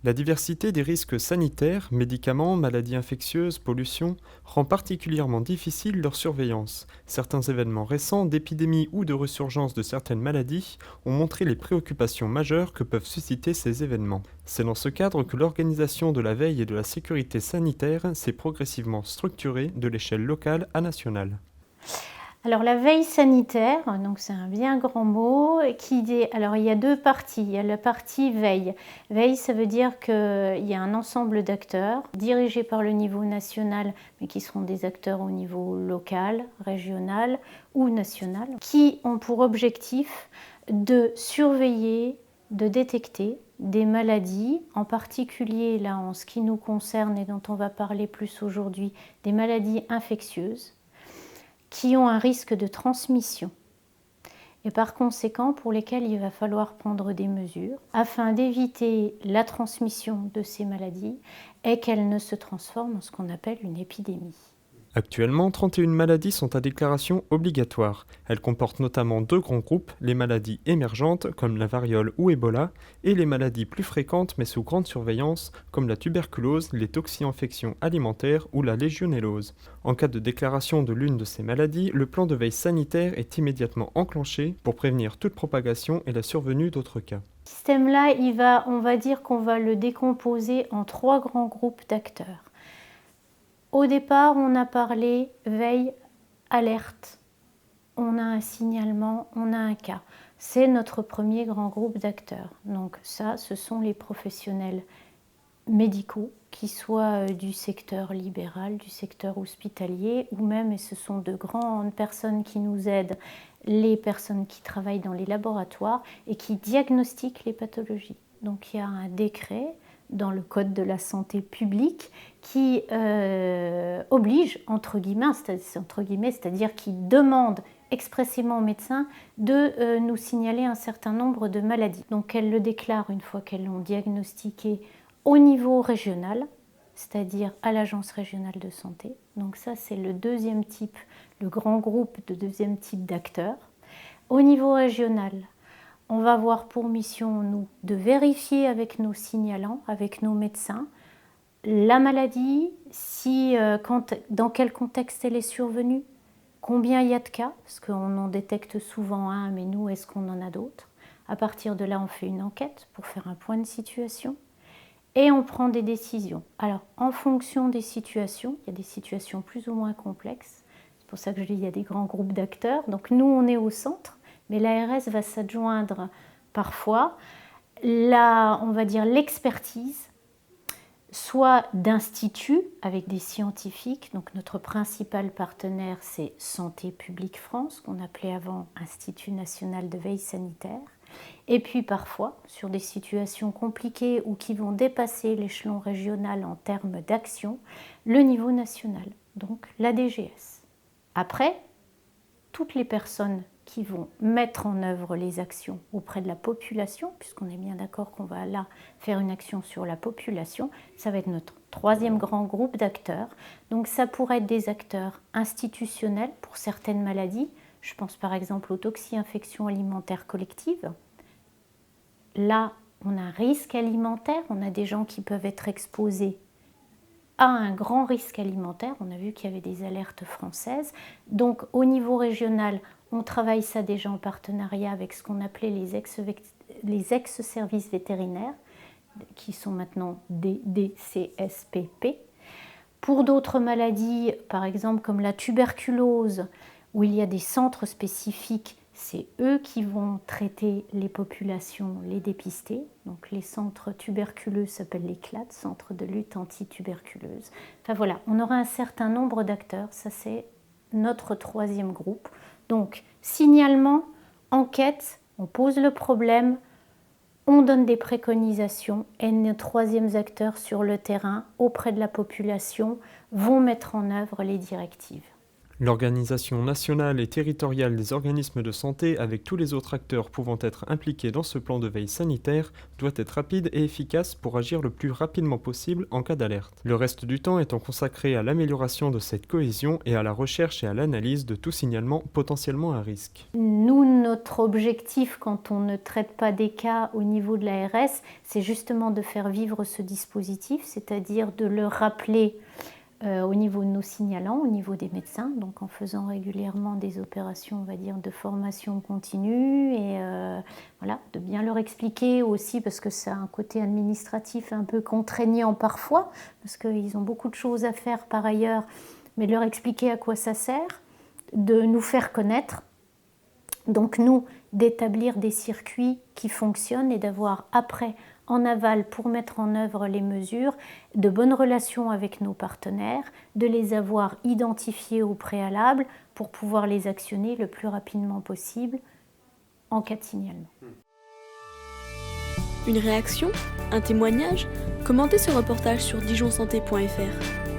La diversité des risques sanitaires, médicaments, maladies infectieuses, pollution, rend particulièrement difficile leur surveillance. Certains événements récents d'épidémies ou de resurgence de certaines maladies ont montré les préoccupations majeures que peuvent susciter ces événements. C'est dans ce cadre que l'organisation de la veille et de la sécurité sanitaire s'est progressivement structurée de l'échelle locale à nationale. Alors la veille sanitaire, donc c'est un bien grand mot, alors il y a deux parties. Il y a la partie veille. Veille, ça veut dire qu'il y a un ensemble d'acteurs dirigés par le niveau national, mais qui seront des acteurs au niveau local, régional ou national, qui ont pour objectif de surveiller, de détecter des maladies, en particulier là en ce qui nous concerne et dont on va parler plus aujourd'hui, des maladies infectieuses, qui ont un risque de transmission et par conséquent pour lesquels il va falloir prendre des mesures afin d'éviter la transmission de ces maladies et qu'elles ne se transforment en ce qu'on appelle une épidémie. Actuellement, 31 maladies sont à déclaration obligatoire. Elles comportent notamment deux grands groupes, les maladies émergentes comme la variole ou Ebola, et les maladies plus fréquentes mais sous grande surveillance comme la tuberculose, les toxi-infections alimentaires ou la légionellose. En cas de déclaration de l'une de ces maladies, le plan de veille sanitaire est immédiatement enclenché pour prévenir toute propagation et la survenue d'autres cas. Ce système-là, on va dire qu'on va le décomposer en trois grands groupes d'acteurs. Au départ, on a parlé veille, alerte. On a un signalement, on a un cas. C'est notre premier grand groupe d'acteurs. Donc ça, ce sont les professionnels médicaux, qui soient du secteur libéral, du secteur hospitalier, ou même, et ce sont de grandes personnes qui nous aident, les personnes qui travaillent dans les laboratoires et qui diagnostiquent les pathologies. Donc il y a un décret dans le Code de la santé publique qui oblige, entre guillemets, c'est-à-dire qui demande expressément aux médecins de nous signaler un certain nombre de maladies. Donc elles le déclarent une fois qu'elles l'ont diagnostiqué au niveau régional, c'est-à-dire à l'Agence régionale de santé. Donc ça, c'est le deuxième type, le grand groupe de deuxième type d'acteurs. Au niveau régional, on va avoir pour mission, nous, de vérifier avec nos signalants, avec nos médecins, la maladie, dans quel contexte elle est survenue, combien il y a de cas, parce qu'on en détecte souvent un, mais nous, est-ce qu'on en a d'autres? À partir de là, on fait une enquête pour faire un point de situation et on prend des décisions. Alors, en fonction des situations, il y a des situations plus ou moins complexes, c'est pour ça que je dis qu'il y a des grands groupes d'acteurs, donc nous, on est au centre, mais l'ARS va s'adjoindre parfois, on va dire l'expertise, soit d'instituts avec des scientifiques. Donc notre principal partenaire, c'est Santé publique France, qu'on appelait avant Institut national de veille sanitaire. Et puis parfois, sur des situations compliquées ou qui vont dépasser l'échelon régional en termes d'action, le niveau national, donc la DGS. Après, toutes les personnes qui vont mettre en œuvre les actions auprès de la population, puisqu'on est bien d'accord qu'on va là faire une action sur la population, ça va être notre troisième grand groupe d'acteurs. Donc ça pourrait être des acteurs institutionnels pour certaines maladies. Je pense par exemple aux toxi-infections alimentaires collectives. Là, on a un risque alimentaire, on a des gens qui peuvent être exposés à un grand risque alimentaire. On a vu qu'il y avait des alertes françaises. Donc au niveau régional, on travaille ça déjà en partenariat avec ce qu'on appelait les ex-services vétérinaires, qui sont maintenant des DCSPP. Pour d'autres maladies, par exemple comme la tuberculose, où il y a des centres spécifiques, c'est eux qui vont traiter les populations, les dépister. Donc les centres tuberculeux s'appellent les CLAT, Centres de lutte anti-tuberculeuse. Enfin voilà, on aura un certain nombre d'acteurs, ça c'est notre troisième groupe. Donc signalement, enquête, on pose le problème, on donne des préconisations et nos troisièmes acteurs sur le terrain, auprès de la population, vont mettre en œuvre les directives. L'organisation nationale et territoriale des organismes de santé, avec tous les autres acteurs pouvant être impliqués dans ce plan de veille sanitaire, doit être rapide et efficace pour agir le plus rapidement possible en cas d'alerte. Le reste du temps étant consacré à l'amélioration de cette cohésion et à la recherche et à l'analyse de tout signalement potentiellement à risque. Nous, notre objectif quand on ne traite pas des cas au niveau de l'ARS, c'est justement de faire vivre ce dispositif, c'est-à-dire de le rappeler au niveau de nos signalants, au niveau des médecins, donc en faisant régulièrement des opérations, on va dire, de formation continue et voilà, de bien leur expliquer aussi, parce que ça a un côté administratif un peu contraignant parfois, parce qu'ils ont beaucoup de choses à faire par ailleurs, mais de leur expliquer à quoi ça sert, de nous faire connaître, donc nous, d'établir des circuits qui fonctionnent et d'avoir après, en aval, pour mettre en œuvre les mesures, de bonnes relations avec nos partenaires, de les avoir identifiés au préalable pour pouvoir les actionner le plus rapidement possible en cas de signalement. Une réaction? Un témoignage? Commentez ce reportage sur dijonsanté.fr.